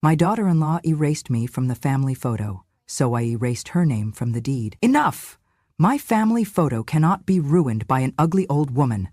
My daughter-in-law erased me from the family photo, so I erased her name from the deed. Enough! My family photo cannot be ruined by an ugly old woman.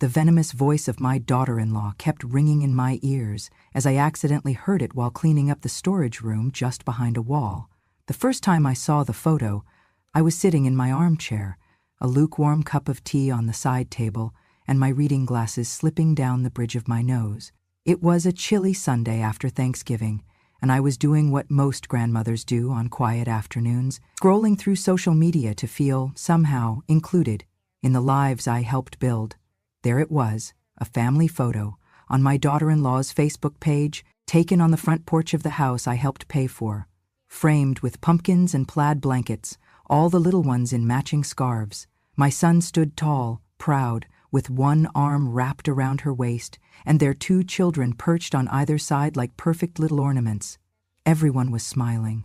The venomous voice of my daughter-in-law kept ringing in my ears as I accidentally heard it while cleaning up the storage room just behind a wall. The first time I saw the photo, I was sitting in my armchair, a lukewarm cup of tea on the side table, and my reading glasses slipping down the bridge of my nose. It was a chilly Sunday after Thanksgiving, and I was doing what most grandmothers do on quiet afternoons, scrolling through social media to feel, somehow, included in the lives I helped build. There it was, a family photo, on my daughter-in-law's Facebook page, taken on the front porch of the house I helped pay for. Framed with pumpkins and plaid blankets, all the little ones in matching scarves. My son stood tall, proud, with one arm wrapped around her waist, and their 2 children perched on either side like perfect little ornaments. Everyone was smiling.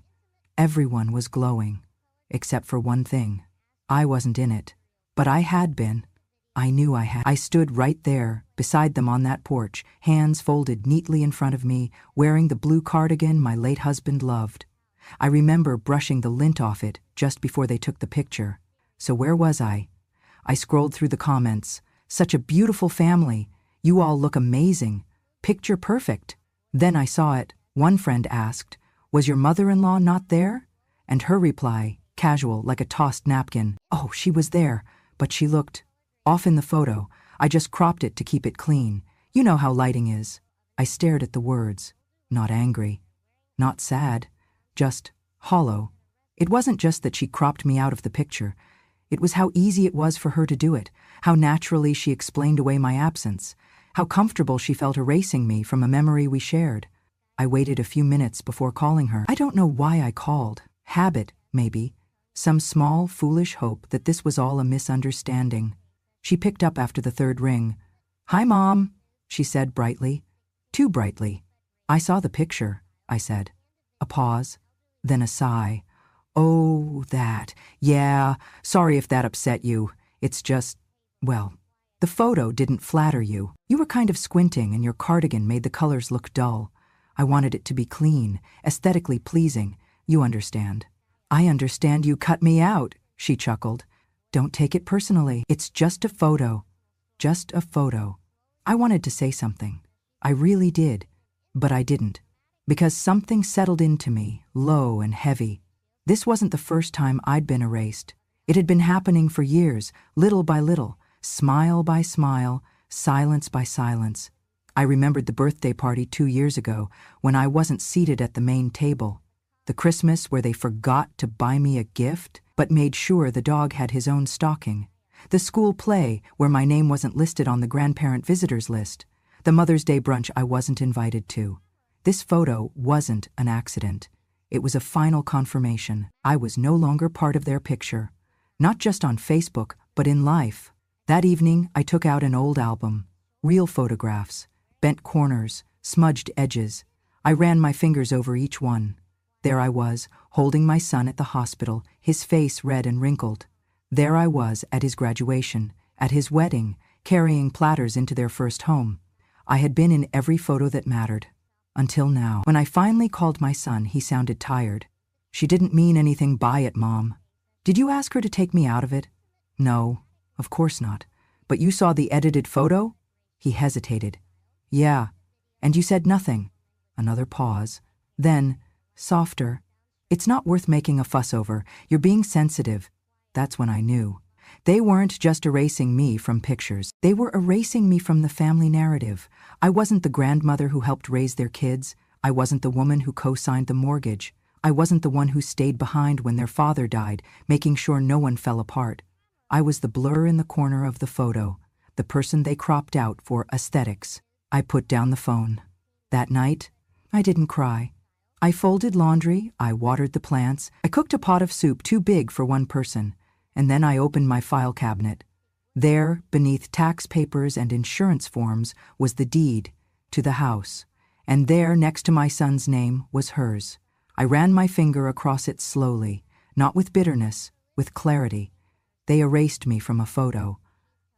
Everyone was glowing. Except for one thing. I wasn't in it. But I had been. I knew I had. I stood right there, beside them on that porch, hands folded neatly in front of me, wearing the blue cardigan my late husband loved. I remember brushing the lint off it just before they took the picture. So where was I? I scrolled through the comments. Such a beautiful family. You all look amazing. Picture perfect. Then I saw it. One friend asked, "Was your mother-in-law not there?" And her reply, casual like a tossed napkin, "Oh, she was there, but she looked off in the photo. I just cropped it to keep it clean. You know how lighting is." I stared at the words. Not angry. Not sad. Just hollow. It wasn't just that she cropped me out of the picture. It was how easy it was for her to do it, how naturally she explained away my absence, how comfortable she felt erasing me from a memory we shared. I waited a few minutes before calling her. I don't know why I called. Habit, maybe. Some small, foolish hope that this was all a misunderstanding. She picked up after the 3rd ring. "Hi, Mom," she said brightly. Too brightly. "I saw the picture," I said. A pause, then a sigh. "Oh, that. Yeah, sorry if that upset you. It's just, well, the photo didn't flatter you. You were kind of squinting and your cardigan made the colors look dull. I wanted it to be clean, aesthetically pleasing. You understand." "I understand you cut me out," she chuckled. "Don't take it personally. It's just a photo." Just a photo. I wanted to say something. I really did, but I didn't. Because something settled into me, low and heavy. This wasn't the first time I'd been erased. It had been happening for years, little by little, smile by smile, silence by silence. I remembered the birthday party 2 years ago when I wasn't seated at the main table. The Christmas where they forgot to buy me a gift, but made sure the dog had his own stocking. The school play where my name wasn't listed on the grandparent visitors list. The Mother's Day brunch I wasn't invited to. This photo wasn't an accident. It was a final confirmation. I was no longer part of their picture. Not just on Facebook, but in life. That evening, I took out an old album. Real photographs. Bent corners, smudged edges. I ran my fingers over each one. There I was, holding my son at the hospital, his face red and wrinkled. There I was at his graduation, at his wedding, carrying platters into their first home. I had been in every photo that mattered. Until now. When I finally called my son, he sounded tired. "She didn't mean anything by it, Mom." "Did you ask her to take me out of it?" "No, of course not. But you saw the edited photo?" He hesitated. "Yeah. And you said nothing." Another pause. Then, softer. "It's not worth making a fuss over. You're being sensitive." That's when I knew. They weren't just erasing me from pictures. They were erasing me from the family narrative. I wasn't the grandmother who helped raise their kids. I wasn't the woman who co-signed the mortgage. I wasn't the one who stayed behind when their father died, making sure no one fell apart. I was the blur in the corner of the photo, the person they cropped out for aesthetics. I put down the phone. That night, I didn't cry. I folded laundry, I watered the plants, I cooked a pot of soup too big for one person, and then I opened my file cabinet. There, beneath tax papers and insurance forms, was the deed to the house, and there, next to my son's name, was hers. I ran my finger across it slowly, not with bitterness, with clarity. They erased me from a photo,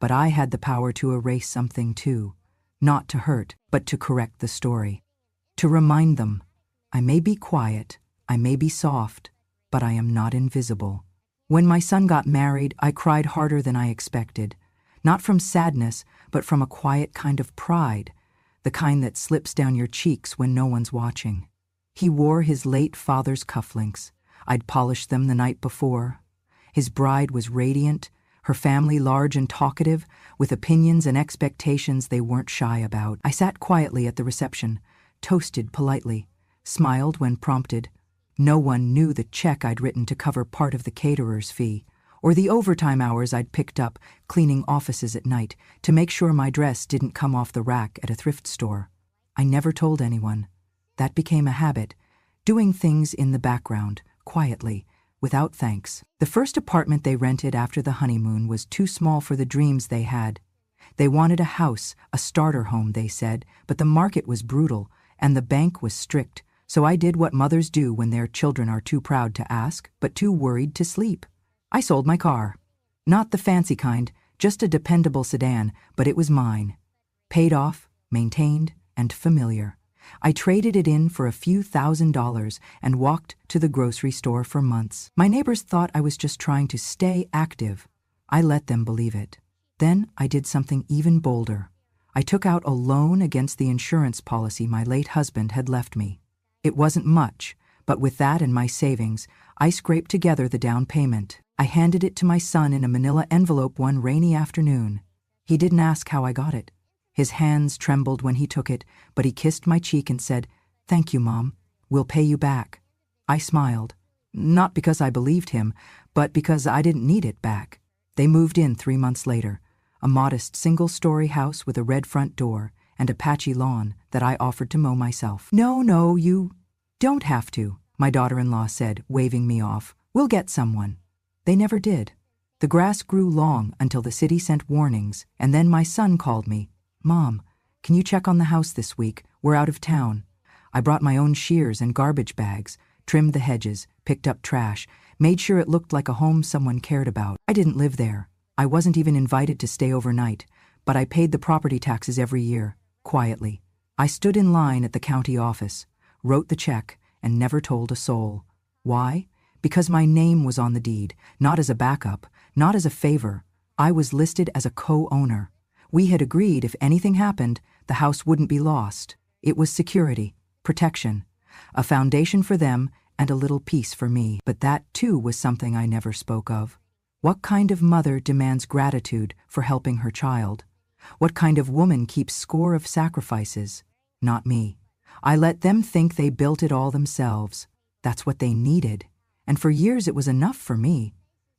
but I had the power to erase something too, not to hurt, but to correct the story. To remind them, I may be quiet, I may be soft, but I am not invisible. When my son got married, I cried harder than I expected. Not from sadness, but from a quiet kind of pride, the kind that slips down your cheeks when no one's watching. He wore his late father's cufflinks. I'd polished them the night before. His bride was radiant, her family large and talkative, with opinions and expectations they weren't shy about. I sat quietly at the reception, toasted politely, smiled when prompted. No one knew the check I'd written to cover part of the caterer's fee, or the overtime hours I'd picked up cleaning offices at night to make sure my dress didn't come off the rack at a thrift store. I never told anyone. That became a habit, doing things in the background, quietly, without thanks. The first apartment they rented after the honeymoon was too small for the dreams they had. They wanted a house, a starter home, they said, but the market was brutal, and the bank was strict, so I did what mothers do when their children are too proud to ask, but too worried to sleep. I sold my car. Not the fancy kind, just a dependable sedan, but it was mine. Paid off, maintained, and familiar. I traded it in for a few $1,000s and walked to the grocery store for months. My neighbors thought I was just trying to stay active. I let them believe it. Then I did something even bolder. I took out a loan against the insurance policy my late husband had left me. It wasn't much, but with that and my savings, I scraped together the down payment. I handed it to my son in a manila envelope one rainy afternoon. He didn't ask how I got it. His hands trembled when he took it, but he kissed my cheek and said, "Thank you, Mom. We'll pay you back." I smiled. Not because I believed him, but because I didn't need it back. They moved in 3 months later, a modest single-story house with a red front door and a patchy lawn that I offered to mow myself. No, you don't have to," my daughter-in-law said, waving me off. "We'll get someone." They never did. The grass grew long until the city sent warnings, and then my son called me. "Mom, can you check on the house this week? We're out of town." I brought my own shears and garbage bags, trimmed the hedges, picked up trash, made sure it looked like a home someone cared about. I didn't live there. I wasn't even invited to stay overnight, but I paid the property taxes every year, quietly. I stood in line at the county office, wrote the check, and never told a soul. Why? Because my name was on the deed, not as a backup, not as a favor. I was listed as a co-owner. We had agreed if anything happened, the house wouldn't be lost. It was security, protection, a foundation for them and a little peace for me. But that, too, was something I never spoke of. What kind of mother demands gratitude for helping her child? What kind of woman keeps score of sacrifices? Not me. I let them think they built it all themselves. That's what they needed. And for years it was enough for me.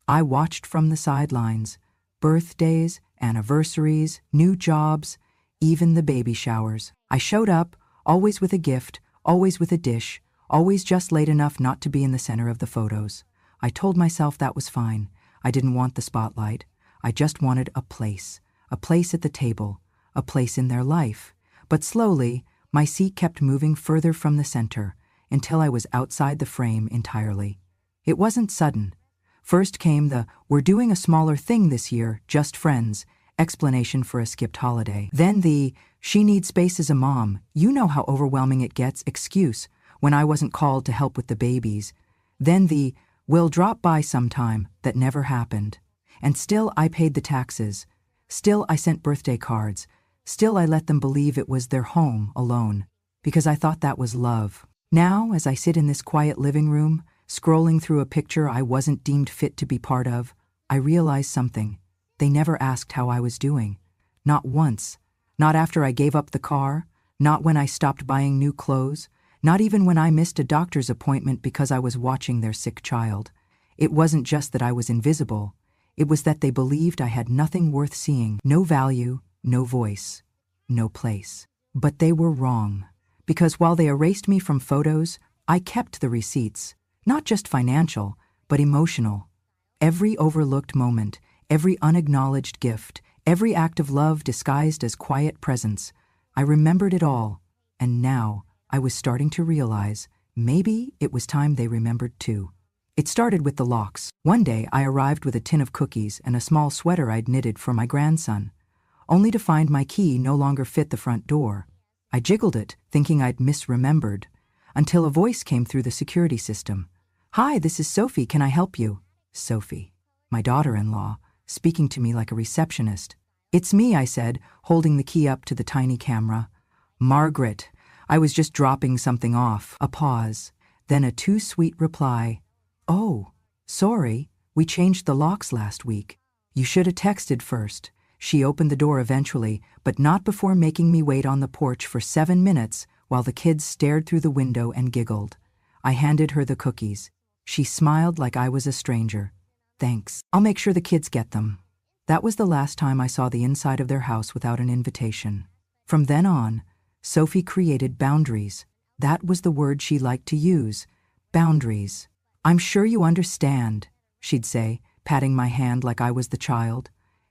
I watched from the sidelines. Birthdays, anniversaries, new jobs, even the baby showers. I showed up, always with a gift, always with a dish, always just late enough not to be in the center of the photos. I told myself that was fine. I didn't want the spotlight. I just wanted a place at the table, a place in their life. But slowly, my seat kept moving further from the center until I was outside the frame entirely. It wasn't sudden. First came the "we're doing a smaller thing this year, just friends" explanation for a skipped holiday. Then the "she needs space as a mom, you know how overwhelming it gets" excuse when I wasn't called to help with the babies. Then the "we'll drop by sometime" that never happened. And still I paid the taxes. Still I sent birthday cards. Still I let them believe it was their home alone, because I thought that was love. Now, as I sit in this quiet living room, scrolling through a picture I wasn't deemed fit to be part of, I realize something. They never asked how I was doing. Not once. Not after I gave up the car. Not when I stopped buying new clothes. Not even when I missed a doctor's appointment because I was watching their sick child. It wasn't just that I was invisible. It was that they believed I had nothing worth seeing. No value, no voice, no place. But they were wrong. Because while they erased me from photos, I kept the receipts. Not just financial, but emotional. Every overlooked moment, every unacknowledged gift, every act of love disguised as quiet presence. I remembered it all, and now I was starting to realize maybe it was time they remembered too. It started with the locks. One day I arrived with a tin of cookies and a small sweater I'd knitted for my grandson, only to find my key no longer fit the front door. I jiggled it, thinking I'd misremembered. until a voice came through the security system. "Hi, this is Sophie, can I help you?" Sophie, my daughter-in-law, speaking to me like a receptionist. "It's me," I said, holding the key up to the tiny camera. "Margaret, I was just dropping something off." A pause, then a too sweet reply. "Oh, sorry, we changed the locks last week. You should have texted first." She opened the door eventually, but not before making me wait on the porch for 7 minutes while the kids stared through the window and giggled. I handed her the cookies. She smiled like I was a stranger. "Thanks. I'll make sure the kids get them." That was the last time I saw the inside of their house without an invitation. From then on, Sophie created boundaries. That was the word she liked to use. Boundaries. "I'm sure you understand," she'd say, patting my hand like I was the child.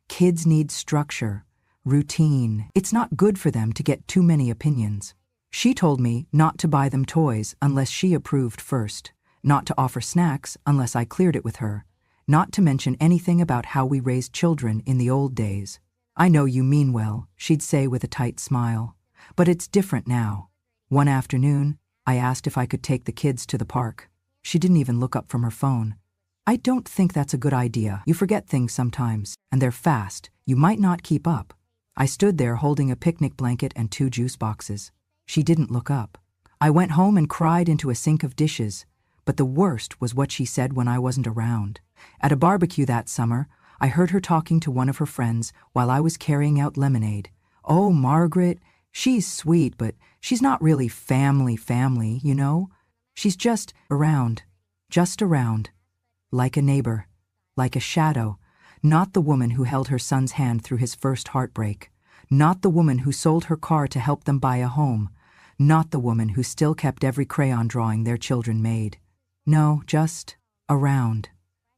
"Kids need structure, routine. It's not good for them to get too many opinions." She told me not to buy them toys unless she approved first, not to offer snacks unless I cleared it with her, not to mention anything about how we raised children in the old days. "I know you mean well," she'd say with a tight smile, "but it's different now." One afternoon, I asked if I could take the kids to the park. She didn't even look up from her phone. "I don't think that's a good idea. You forget things sometimes, and they're fast. You might not keep up." I stood there holding a picnic blanket and 2 juice boxes. She didn't look up. I went home and cried into a sink of dishes, but the worst was what she said when I wasn't around. At a barbecue that summer, I heard her talking to one of her friends while I was carrying out lemonade. "Oh, Margaret, she's sweet, but she's not really family, you know? She's just around. Like a neighbor, like a shadow, not the woman who held her son's hand through his first heartbreak, not the woman who sold her car to help them buy a home, not the woman who still kept every crayon drawing their children made. No, just around."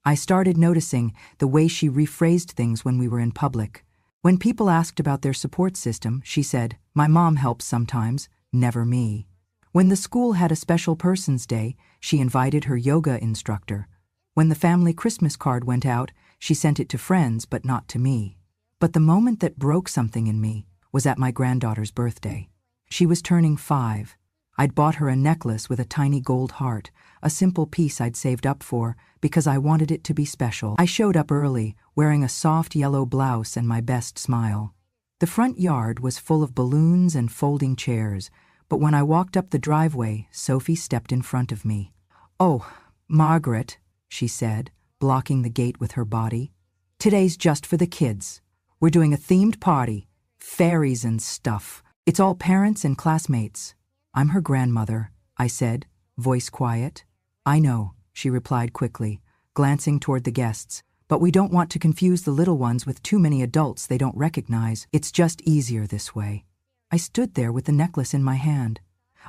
I started noticing the way she rephrased things when we were in public. When people asked about their support system, she said, "My mom helps sometimes, never me." When the school had a special person's day, she invited her yoga instructor. When the family Christmas card went out, she sent it to friends but not to me. But the moment that broke something in me was at my granddaughter's birthday. She was turning 5. I'd bought her a necklace with a tiny gold heart, a simple piece I'd saved up for because I wanted it to be special. I showed up early, wearing a soft yellow blouse and my best smile. The front yard was full of balloons and folding chairs, but when I walked up the driveway, Sophie stepped in front of me. "Oh, Margaret," she said, blocking the gate with her body. "Today's just for the kids. We're doing a themed party, fairies and stuff. It's all parents and classmates." "I'm her grandmother," I said, voice quiet. "I know," she replied quickly, glancing toward the guests, "but we don't want to confuse the little ones with too many adults they don't recognize. It's just easier this way." I stood there with the necklace in my hand.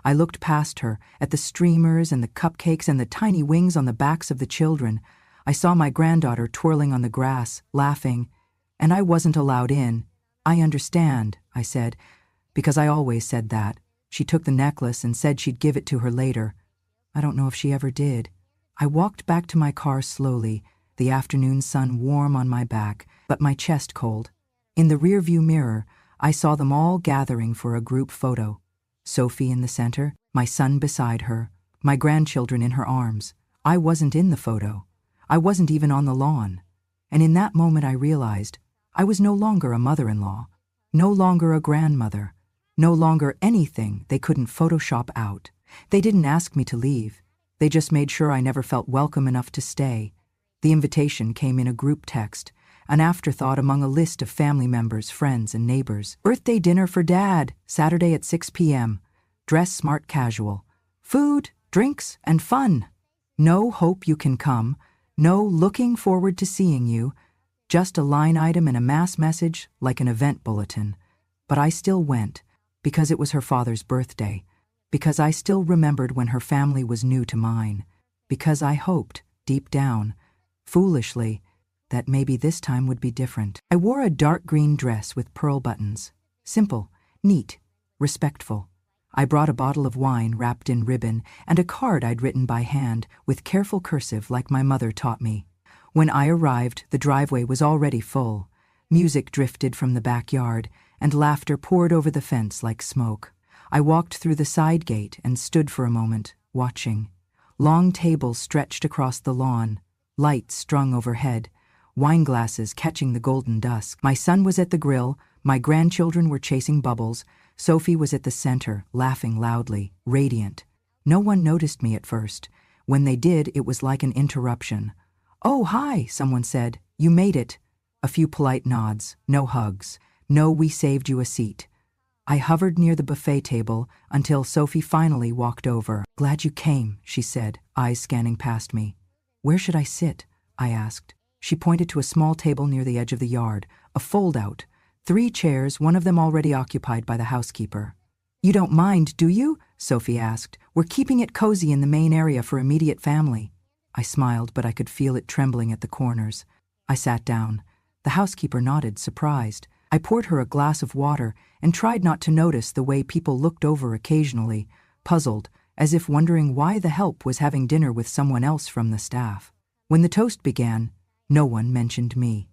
I looked past her, at the streamers and the cupcakes and the tiny wings on the backs of the children. I saw my granddaughter twirling on the grass, laughing, and I wasn't allowed in. "I understand," I said, because I always said that. She took the necklace and said she'd give it to her later. I don't know if she ever did. I walked back to my car slowly, the afternoon sun warm on my back, but my chest cold. In the rearview mirror, I saw them all gathering for a group photo. Sophie in the center, my son beside her, my grandchildren in her arms. I wasn't in the photo. I wasn't even on the lawn. And in that moment I realized I was no longer a mother-in-law, no longer a grandmother, no longer anything they couldn't Photoshop out. They didn't ask me to leave. They just made sure I never felt welcome enough to stay. The invitation came in a group text, an afterthought among a list of family members, friends, and neighbors. "Birthday dinner for Dad, Saturday at 6 p.m. Dress smart casual. Food, drinks, and fun. No hope you can come. No looking forward to seeing you. Just a line item and a mass message like an event bulletin." But I still went, because it was her father's birthday, because I still remembered when her family was new to mine, because I hoped, deep down, foolishly, that maybe this time would be different. I wore a dark green dress with pearl buttons. Simple, neat, respectful. I brought a bottle of wine wrapped in ribbon and a card I'd written by hand with careful cursive like my mother taught me. When I arrived, the driveway was already full. Music drifted from the backyard, and laughter poured over the fence like smoke. I walked through the side gate and stood for a moment, watching. Long tables stretched across the lawn, lights strung overhead, wine glasses catching the golden dusk. My son was at the grill, my grandchildren were chasing bubbles, Sophie was at the center, laughing loudly, radiant. No one noticed me at first. When they did, it was like an interruption. "Oh, hi," someone said. "You made it." A few polite nods, no hugs. No, "We saved you a seat." I hovered near the buffet table until Sophie finally walked over. "Glad you came," she said, eyes scanning past me. "Where should I sit?" I asked. She pointed to a small table near the edge of the yard, a fold-out. 3 chairs, one of them already occupied by the housekeeper. "You don't mind, do you?" Sophie asked. "We're keeping it cozy in the main area for immediate family." I smiled, but I could feel it trembling at the corners. I sat down. The housekeeper nodded, surprised. I poured her a glass of water and tried not to notice the way people looked over occasionally, puzzled, as if wondering why the help was having dinner with someone else from the staff. When the toast began, no one mentioned me.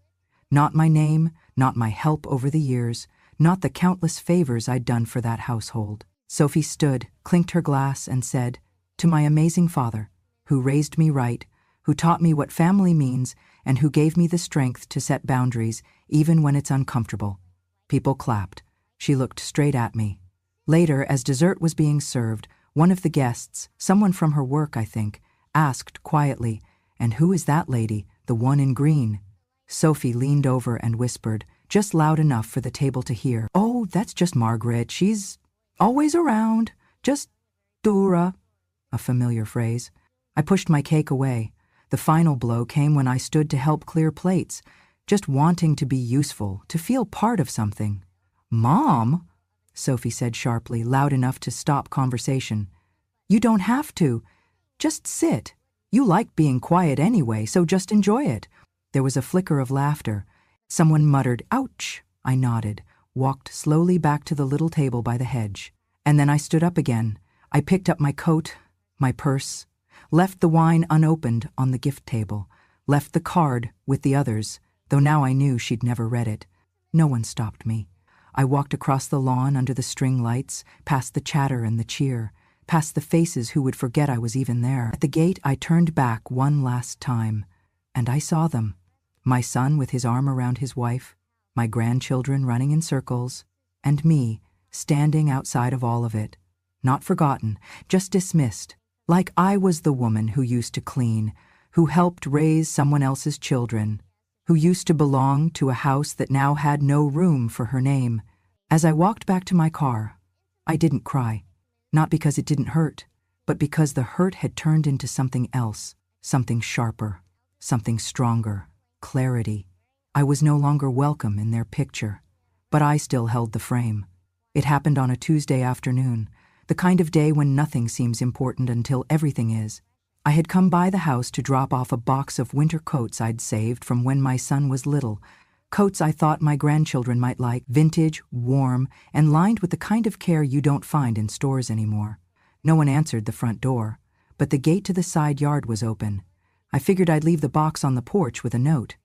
Not my name, not my help over the years, not the countless favors I'd done for that household. Sophie stood, clinked her glass, and said, "To my amazing father, who raised me right, who taught me what family means, and who gave me the strength to set boundaries even when it's uncomfortable." People clapped. She looked straight at me. Later, as dessert was being served, one of the guests, someone from her work, I think, asked quietly, "And who is that lady, the one in green?" Sophie leaned over and whispered, just loud enough for the table to hear, "Oh, that's just Margaret. She's always around. Just Dora." A familiar phrase. I pushed my cake away. The final blow came when I stood to help clear plates, just wanting to be useful, to feel part of something. "Mom," Sophie said sharply, loud enough to stop conversation. "You don't have to. Just sit. You like being quiet anyway, so just enjoy it." There was a flicker of laughter. Someone muttered, "Ouch." I nodded, walked slowly back to the little table by the hedge. And then I stood up again. I picked up my coat, my purse, left the wine unopened on the gift table, left the card with the others, though now I knew she'd never read it. No one stopped me. I walked across the lawn under the string lights, past the chatter and the cheer, past the faces who would forget I was even there. At the gate, I turned back one last time, and I saw them. My son with his arm around his wife, my grandchildren running in circles, and me, standing outside of all of it. Not forgotten, just dismissed, like I was the woman who used to clean, who helped raise someone else's children, who used to belong to a house that now had no room for her name. As I walked back to my car, I didn't cry, not because it didn't hurt, but because the hurt had turned into something else, something sharper, something stronger, clarity. I was no longer welcome in their picture, but I still held the frame. It happened on a Tuesday afternoon, the kind of day when nothing seems important until everything is. I had come by the house to drop off a box of winter coats I'd saved from when my son was little, coats I thought my grandchildren might like, vintage, warm, and lined with the kind of care you don't find in stores anymore. No one answered the front door, but the gate to the side yard was open. I figured I'd leave the box on the porch with a note.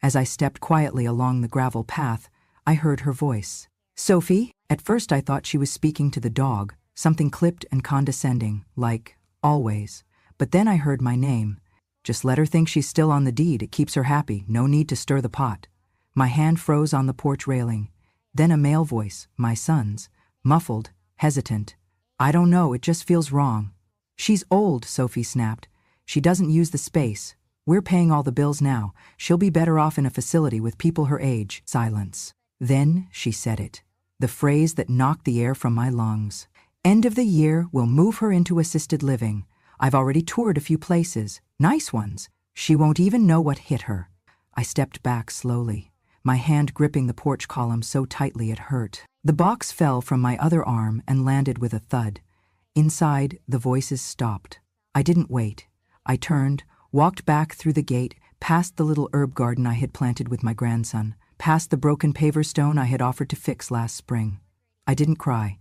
As I stepped quietly along the gravel path, I heard her voice. "Sophie?" At first I thought she was speaking to the dog, something clipped and condescending, like, "always." But then I heard my name. "Just let her think she's still on the deed. It keeps her happy. No need to stir the pot." My hand froze on the porch railing. Then a male voice, my son's, muffled, hesitant. "I don't know, it just feels wrong." "She's old," Sophie snapped. "She doesn't use the space. We're paying all the bills now. She'll be better off in a facility with people her age." Silence. Then she said it. The phrase that knocked the air from my lungs. "End of the year, we'll move her into assisted living. I've already toured a few places, nice ones. She won't even know what hit her." I stepped back slowly, my hand gripping the porch column so tightly it hurt. The box fell from my other arm and landed with a thud. Inside, the voices stopped. I didn't wait. I turned, walked back through the gate, past the little herb garden I had planted with my grandson, past the broken paver stone I had offered to fix last spring. I didn't cry.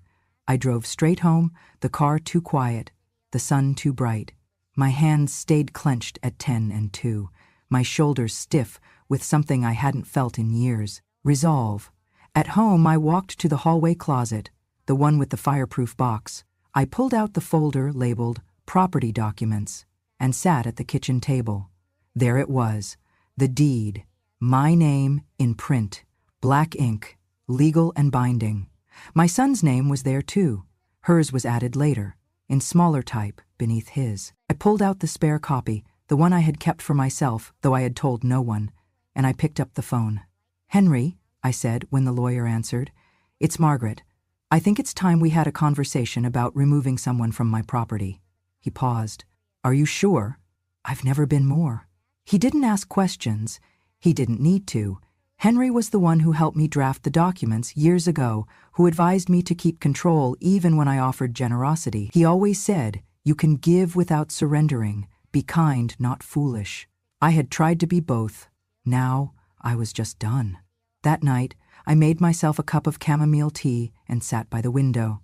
I drove straight home, the car too quiet, the sun too bright. My hands stayed clenched at 10 and 2, my shoulders stiff with something I hadn't felt in years, resolve. At home, I walked to the hallway closet, the one with the fireproof box. I pulled out the folder labeled Property Documents and sat at the kitchen table. There it was, the deed, my name in print, black ink, legal and binding. My son's name was there too. Hers was added later, in smaller type, beneath his. I pulled out the spare copy, the one I had kept for myself, though I had told no one, and I picked up the phone. "Henry," I said when the lawyer answered, "it's Margaret. I think it's time we had a conversation about removing someone from my property." He paused. "Are you sure?" "I've never been more." He didn't ask questions. He didn't need to. Henry was the one who helped me draft the documents years ago, who advised me to keep control even when I offered generosity. He always said, "You can give without surrendering. Be kind, not foolish." I had tried to be both. Now, I was just done. That night, I made myself a cup of chamomile tea and sat by the window.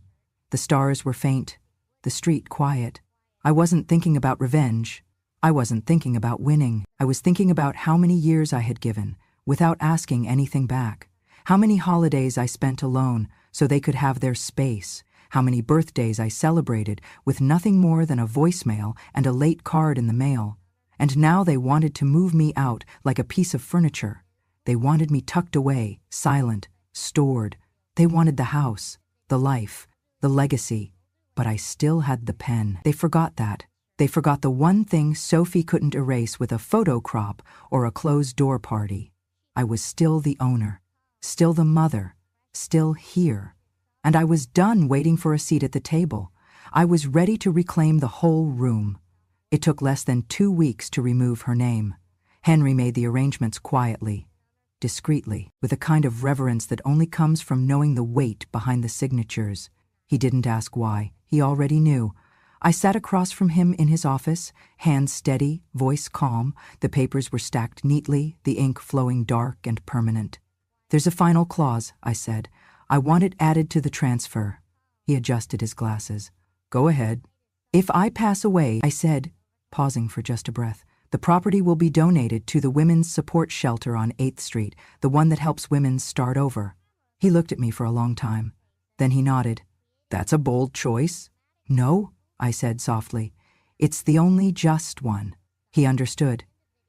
The stars were faint, the street quiet. I wasn't thinking about revenge. I wasn't thinking about winning. I was thinking about how many years I had given, without asking anything back. How many holidays I spent alone so they could have their space. How many birthdays I celebrated with nothing more than a voicemail and a late card in the mail. And now they wanted to move me out like a piece of furniture. They wanted me tucked away, silent, stored. They wanted the house, the life, the legacy. But I still had the pen. They forgot that. They forgot the one thing Sophie couldn't erase with a photo crop or a closed-door party. I was still the owner, still the mother, still here. And I was done waiting for a seat at the table. I was ready to reclaim the whole room. It took less than 2 weeks to remove her name. Henry made the arrangements quietly, discreetly, with a kind of reverence that only comes from knowing the weight behind the signatures. He didn't ask why. He already knew. I sat across from him in his office, hands steady, voice calm. The papers were stacked neatly, the ink flowing dark and permanent. "There's a final clause," I said. "I want it added to the transfer." He adjusted his glasses. "Go ahead." "If I pass away," I said, pausing for just a breath, "the property will be donated to the Women's Support Shelter on 8th Street, the one that helps women start over." He looked at me for a long time. Then he nodded. "That's a bold choice." "No," I said softly. "It's the only just one." He understood.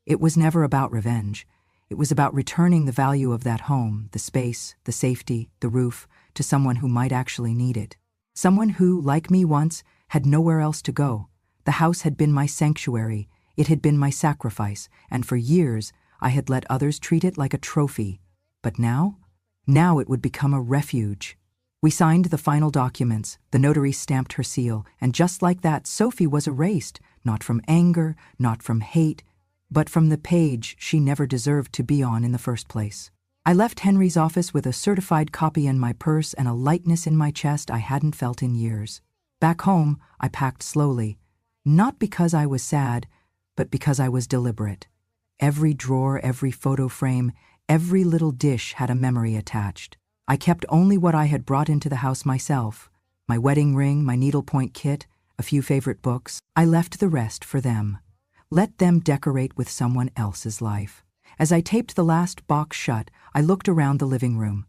It was never about revenge. It was about returning the value of that home, the space, the safety, the roof, to someone who might actually need it. Someone who, like me once, had nowhere else to go. The house had been my sanctuary. It had been my sacrifice, and for years I had let others treat it like a trophy. But now? Now it would become a refuge. We signed the final documents, the notary stamped her seal, and just like that, Sophie was erased, not from anger, not from hate, but from the page she never deserved to be on in the first place. I left Henry's office with a certified copy in my purse and a lightness in my chest I hadn't felt in years. Back home, I packed slowly, not because I was sad, but because I was deliberate. Every drawer, every photo frame, every little dish had a memory attached. I kept only what I had brought into the house myself, my wedding ring, my needlepoint kit, a few favorite books. I left the rest for them. Let them decorate with someone else's life. As I taped the last box shut, I looked around the living room.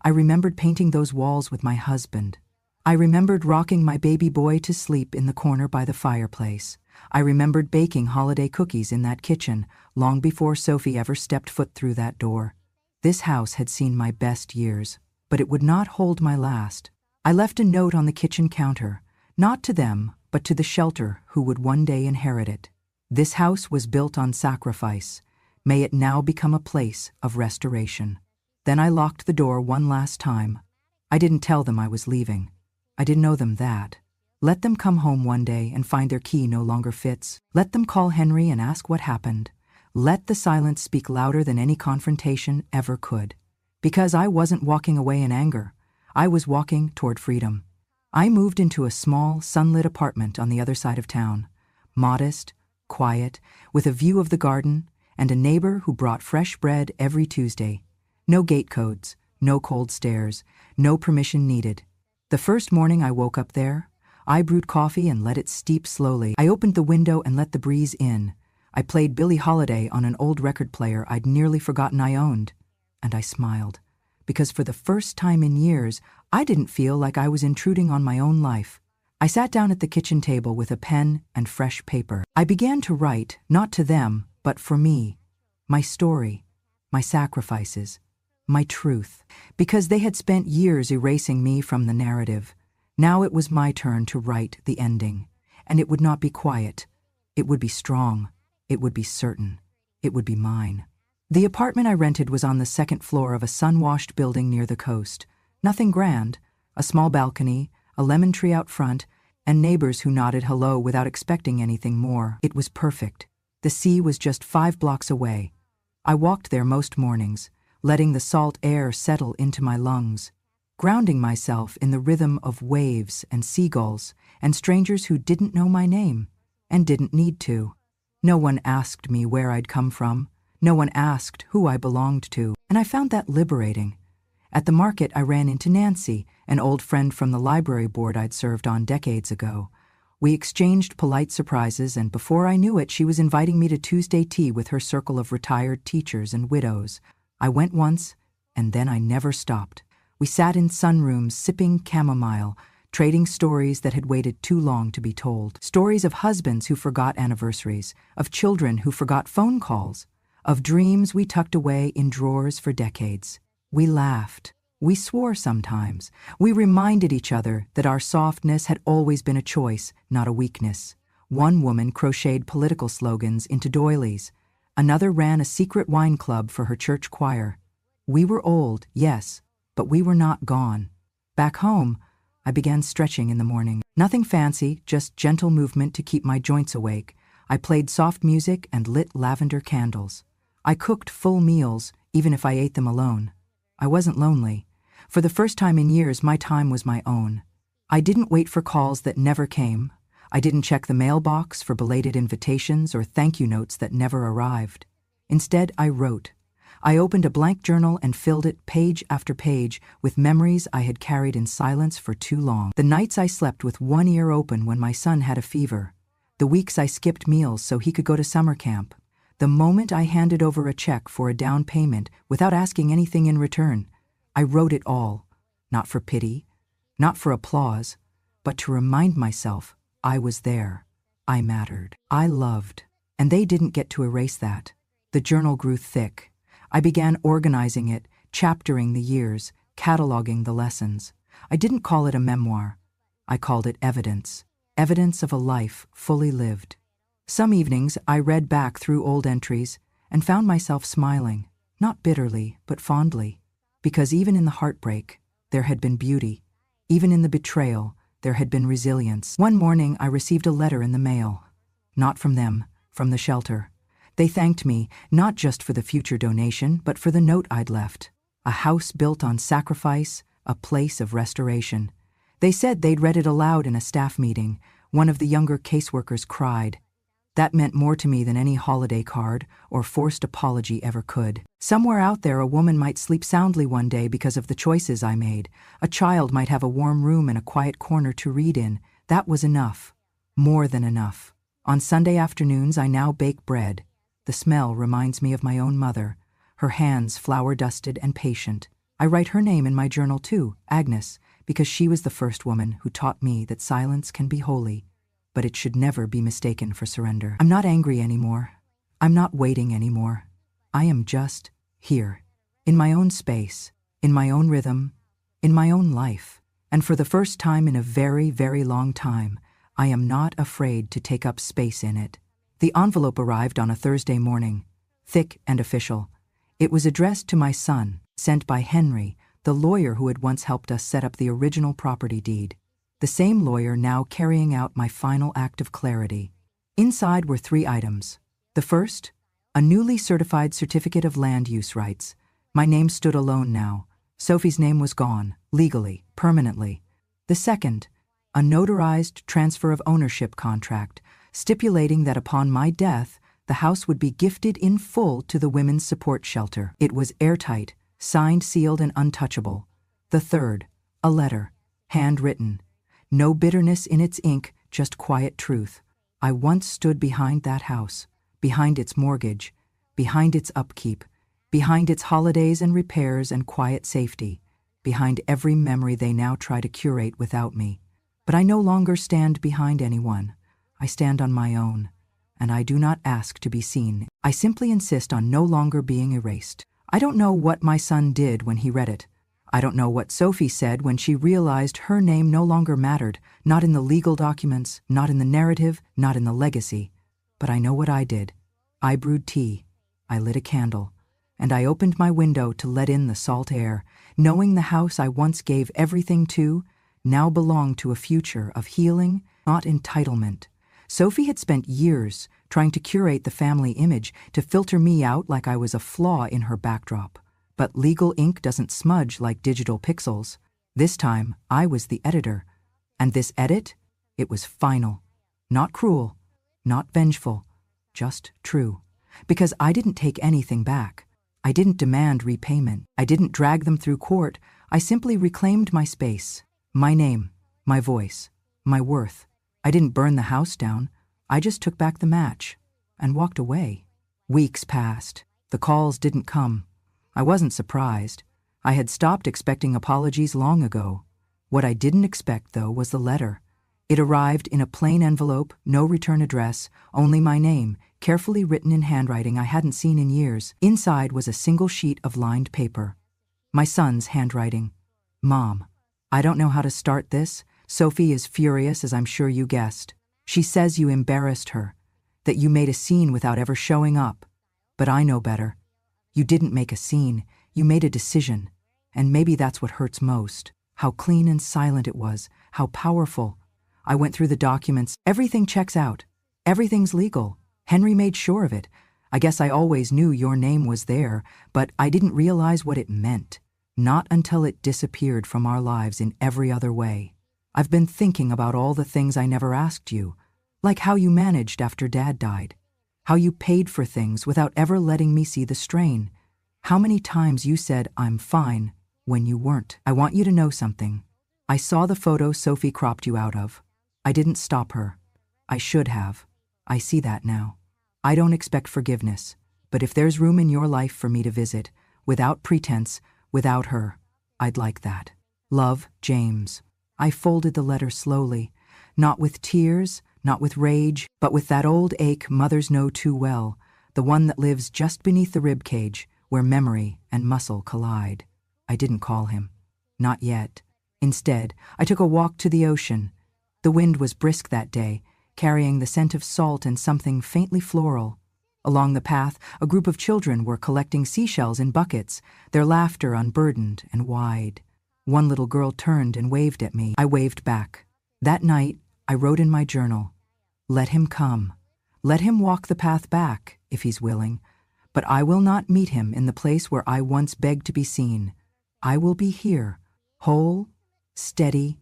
I remembered painting those walls with my husband. I remembered rocking my baby boy to sleep in the corner by the fireplace. I remembered baking holiday cookies in that kitchen long before Sophie ever stepped foot through that door. This house had seen my best years, but it would not hold my last. I left a note on the kitchen counter, not to them, but to the shelter who would one day inherit it. This house was built on sacrifice. May it now become a place of restoration. Then I locked the door one last time. I didn't tell them I was leaving. I didn't know them that. Let them come home one day and find their key no longer fits. Let them call Henry and ask what happened. Let the silence speak louder than any confrontation ever could. Because I wasn't walking away in anger. I was walking toward freedom. I moved into a small, sunlit apartment on the other side of town. Modest, quiet, with a view of the garden, and a neighbor who brought fresh bread every Tuesday. No gate codes, no cold stairs, no permission needed. The first morning I woke up there, I brewed coffee and let it steep slowly. I opened the window and let the breeze in. I played Billie Holiday on an old record player I'd nearly forgotten I owned. And I smiled. because for the first time in years, I didn't feel like I was intruding on my own life. I sat down at the kitchen table with a pen and fresh paper. I began to write, not to them, but for me. My story, my sacrifices, my truth. Because they had spent years erasing me from the narrative. Now it was my turn to write the ending. And it would not be quiet. It would be strong. It would be certain. It would be mine. The apartment I rented was on the second floor of a sun-washed building near the coast. Nothing grand, a small balcony, a lemon tree out front, and neighbors who nodded hello without expecting anything more. It was perfect. The sea was just 5 blocks away. I walked there most mornings, letting the salt air settle into my lungs, grounding myself in the rhythm of waves and seagulls and strangers who didn't know my name and didn't need to. No one asked me where I'd come from. No one asked who I belonged to, and I found that liberating. At the market, I ran into Nancy, an old friend from the library board I'd served on decades ago. We exchanged polite surprises, and before I knew it, she was inviting me to Tuesday tea with her circle of retired teachers and widows. I went once, and then I never stopped. We sat in sunrooms sipping chamomile, trading stories that had waited too long to be told. Stories of husbands who forgot anniversaries, of children who forgot phone calls, of dreams we tucked away in drawers for decades. We laughed. We swore sometimes. We reminded each other that our softness had always been a choice, not a weakness. One woman crocheted political slogans into doilies. Another ran a secret wine club for her church choir. We were old, yes, but we were not gone. Back home, I began stretching in the morning. Nothing fancy, just gentle movement to keep my joints awake. I played soft music and lit lavender candles. I cooked full meals, even if I ate them alone. I wasn't lonely. For the first time in years, my time was my own. I didn't wait for calls that never came. I didn't check the mailbox for belated invitations or thank you notes that never arrived. Instead, I wrote. I opened a blank journal and filled it page after page with memories I had carried in silence for too long. The nights I slept with one ear open when my son had a fever. The weeks I skipped meals so he could go to summer camp. The moment I handed over a check for a down payment without asking anything in return. I wrote it all, not for pity, not for applause, but to remind myself I was there. I mattered. I loved. And they didn't get to erase that. The journal grew thick. I began organizing it, chaptering the years, cataloging the lessons. I didn't call it a memoir. I called it evidence. Evidence of a life fully lived. Some evenings, I read back through old entries and found myself smiling, not bitterly, but fondly. Because even in the heartbreak, there had been beauty. Even in the betrayal, there had been resilience. One morning, I received a letter in the mail. Not from them, from the shelter. They thanked me, not just for the future donation, but for the note I'd left. A house built on sacrifice, a place of restoration. They said they'd read it aloud in a staff meeting. One of the younger caseworkers cried. That meant more to me than any holiday card or forced apology ever could. Somewhere out there, a woman might sleep soundly one day because of the choices I made. A child might have a warm room and a quiet corner to read in. That was enough. More than enough. On Sunday afternoons, I now bake bread. The smell reminds me of my own mother, her hands flour-dusted and patient. I write her name in my journal too, Agnes, because she was the first woman who taught me that silence can be holy, but it should never be mistaken for surrender. I'm not angry anymore. I'm not waiting anymore. I am just here, in my own space, in my own rhythm, in my own life. And for the first time in a very, very long time, I am not afraid to take up space in it. The envelope arrived on a Thursday morning, thick and official. It was addressed to my son, sent by Henry, the lawyer who had once helped us set up the original property deed. The same lawyer now carrying out my final act of clarity. Inside were 3 items. The first, a newly certified certificate of land use rights. My name stood alone now. Sophie's name was gone, legally, permanently. The second, a notarized transfer of ownership contract, stipulating that upon my death, the house would be gifted in full to the women's support shelter. It was airtight, signed, sealed, and untouchable. The third, a letter, handwritten. No bitterness in its ink, just quiet truth. I once stood behind that house, behind its mortgage, behind its upkeep, behind its holidays and repairs and quiet safety, behind every memory they now try to curate without me. But I no longer stand behind anyone. I stand on my own, and I do not ask to be seen. I simply insist on no longer being erased. I don't know what my son did when he read it. I don't know what Sophie said when she realized her name no longer mattered, not in the legal documents, not in the narrative, not in the legacy. But I know what I did. I brewed tea, I lit a candle, and I opened my window to let in the salt air, knowing the house I once gave everything to now belonged to a future of healing, not entitlement. Sophie had spent years trying to curate the family image, to filter me out like I was a flaw in her backdrop. But legal ink doesn't smudge like digital pixels. This time, I was the editor. And this edit? It was final. Not cruel, not vengeful, just true. Because I didn't take anything back. I didn't demand repayment. I didn't drag them through court. I simply reclaimed my space, my name, my voice, my worth. I didn't burn the house down. I just took back the match and walked away. Weeks passed. The calls didn't come. I wasn't surprised. I had stopped expecting apologies long ago. What I didn't expect, though, was the letter. It arrived in a plain envelope, no return address, only my name, carefully written in handwriting I hadn't seen in years. Inside was a single sheet of lined paper. My son's handwriting. Mom, I don't know how to start this. Sophie is furious, as I'm sure you guessed. She says you embarrassed her, that you made a scene without ever showing up. But I know better. You didn't make a scene, you made a decision. And maybe that's what hurts most. How clean and silent it was, how powerful. I went through the documents. Everything checks out. Everything's legal. Henry made sure of it. I guess I always knew your name was there, but I didn't realize what it meant. Not until it disappeared from our lives in every other way. I've been thinking about all the things I never asked you, like how you managed after Dad died, how you paid for things without ever letting me see the strain, how many times you said, "I'm fine," when you weren't. I want you to know something. I saw the photo Sophie cropped you out of. I didn't stop her. I should have. I see that now. I don't expect forgiveness, but if there's room in your life for me to visit, without pretense, without her, I'd like that. Love, James. I folded the letter slowly, not with tears, not with rage, but with that old ache mothers know too well, the one that lives just beneath the rib cage, where memory and muscle collide. I didn't call him. Not yet. Instead, I took a walk to the ocean. The wind was brisk that day, carrying the scent of salt and something faintly floral. Along the path, a group of children were collecting seashells in buckets, their laughter unburdened and wide. One little girl turned and waved at me. I waved back. That night, I wrote in my journal, "Let him come. Let him walk the path back, if he's willing. But I will not meet him in the place where I once begged to be seen. I will be here, whole, steady,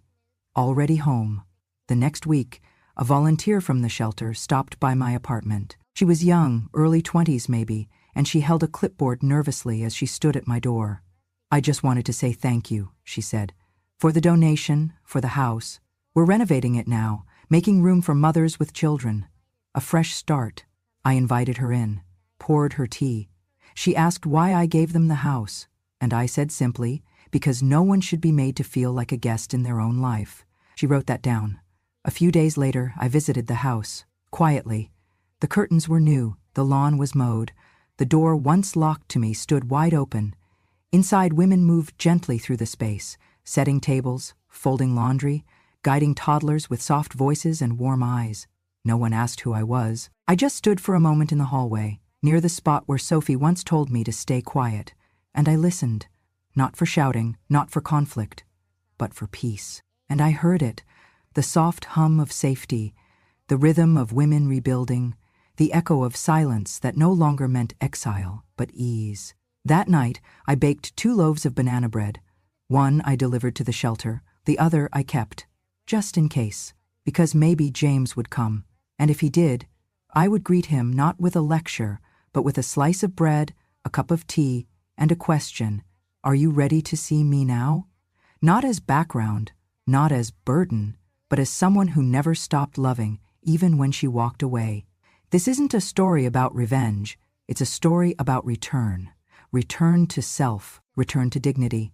already home." The next week, a volunteer from the shelter stopped by my apartment. She was young, early 20s maybe, and she held a clipboard nervously as she stood at my door. "I just wanted to say thank you," she said, "for the donation, for the house. We're renovating it now, making room for mothers with children. A fresh start." I invited her in, poured her tea. She asked why I gave them the house, and I said simply, because no one should be made to feel like a guest in their own life. She wrote that down. A few days later, I visited the house, quietly. The curtains were new, the lawn was mowed. The door once locked to me stood wide open. Inside, women moved gently through the space, setting tables, folding laundry, guiding toddlers with soft voices and warm eyes. No one asked who I was. I just stood for a moment in the hallway, near the spot where Sophie once told me to stay quiet, and I listened, not for shouting, not for conflict, but for peace. And I heard it, the soft hum of safety, the rhythm of women rebuilding, the echo of silence that no longer meant exile, but ease. That night, I baked 2 loaves of banana bread. One I delivered to the shelter, the other I kept, just in case, because maybe James would come, and if he did, I would greet him not with a lecture, but with a slice of bread, a cup of tea, and a question, "Are you ready to see me now?" Not as background, not as burden, but as someone who never stopped loving, even when she walked away. This isn't a story about revenge, it's a story about return. return to self, return to dignity,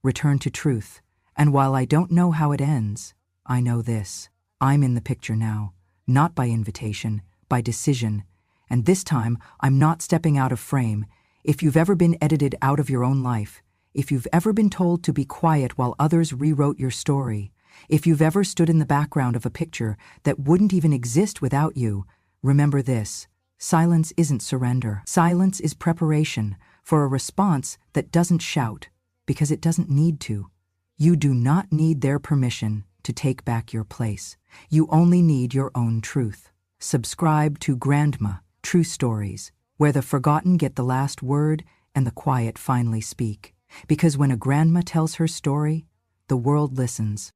return to truth. And while I don't know how it ends, I know this. I'm in the picture now, not by invitation, by decision. And this time, I'm not stepping out of frame. If you've ever been edited out of your own life, if you've ever been told to be quiet while others rewrote your story, if you've ever stood in the background of a picture that wouldn't even exist without you, remember this. Silence isn't surrender. Silence is preparation for a response that doesn't shout, because it doesn't need to. You do not need their permission to take back your place. You only need your own truth. Subscribe to Grandma True Stories, where the forgotten get the last word and the quiet finally speak. Because when a grandma tells her story, the world listens.